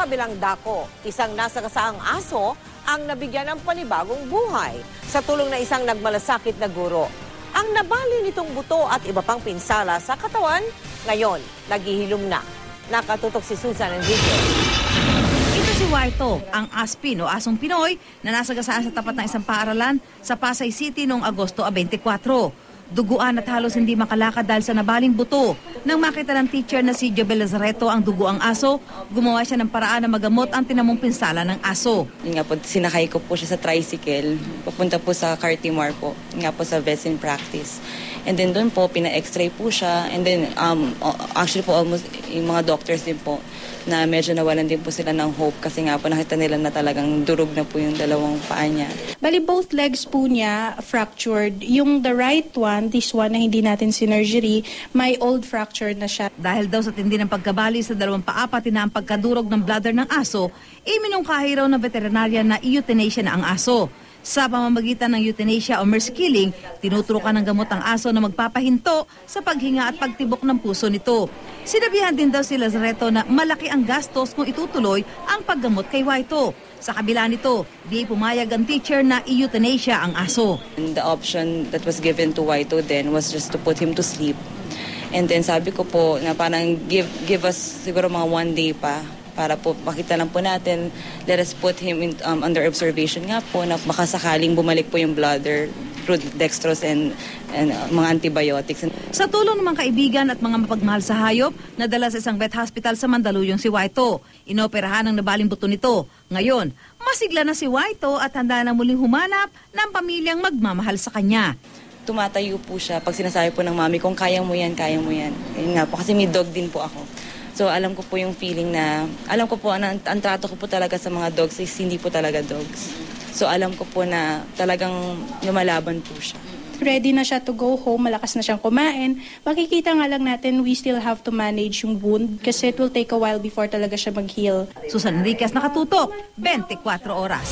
kabilang dako, isang nasagasaang aso ang nabigyan ng panibagong buhay sa tulong na isang nagmalasakit na guro. Ang nabali nitong buto at iba pang pinsala sa katawan, ngayon naghihilom na. Nakatutok si Susan Enriquez. Ito si Waito, ang aspin o asong Pinoy na nasagasaan sa tapat ng isang paaralan sa Pasay City noong Agosto 24. Duguan at halos hindi makalakad dahil sa nabaling buto. Nang makita ng teacher na si Jobel Lazareto ang duguang aso, gumawa siya ng paraan na magamot ang tinamong pinsala ng aso. Yun nga po, sinakay ko po siya sa tricycle, papunta po sa Cartimar po, yun nga po sa Vets in Practice. And then doon po, pina-x-ray po siya. And then, actually po, almost yung mga doctors din po, na medyo nawalan din po sila ng hope kasi nga po nakita nila na talagang durog na po yung dalawang paa niya. Bali, both legs po niya fractured. Yung the right one, this one na hindi natin sinurgery, may old fracture na siya. Dahil daw sa tindi ng pagkabali sa dalawang paa pati na ang pagkadurog ng bladder ng aso, iminungkahi raw ng veterinarya na euthanasia na ang aso. Sa pamamagitan ng euthanasia o mercy killing, tinuturukan ng gamot ang aso na magpapahinto sa paghinga at pagtibok ng puso nito. Sinabihan din daw si Lazareto na malaki ang gastos kung itutuloy ang paggamot kay Waito. Sa kabila nito, di pumayag ang teacher na euthanasia ang aso. And the option that was given to Waito then was just to put him to sleep. And then sabi ko po na parang give us siguro mga 1 day pa para po makita lang po natin, let us put him in, under observation nga po na baka sakaling bumalik po yung bladder through dextrose and mga antibiotics. Sa tulong ng mga kaibigan at mga mapagmahal sa hayop, nadala sa isang vet hospital sa Mandaluyong si Waito. Inoperahan ang nabaling buto nito. Ngayon, masigla na si Waito at handa na muling humanap ng pamilyang magmamahal sa kanya. Tumatayo po siya pag sinasabi po ng mami kung kaya mo yan, kaya mo yan. Yun nga po, kasi may dog din po ako. So alam ko po yung feeling na, alam ko po na ang trato ko po talaga sa mga dogs is hindi po talaga dogs. So alam ko po na talagang lumalaban po siya. Ready na siya to go home, malakas na siyang kumain. Makikita nga lang natin, we still have to manage yung wound kasi it will take a while before talaga siya mag-heal. Susan Enriquez, nakatutok, 24 oras.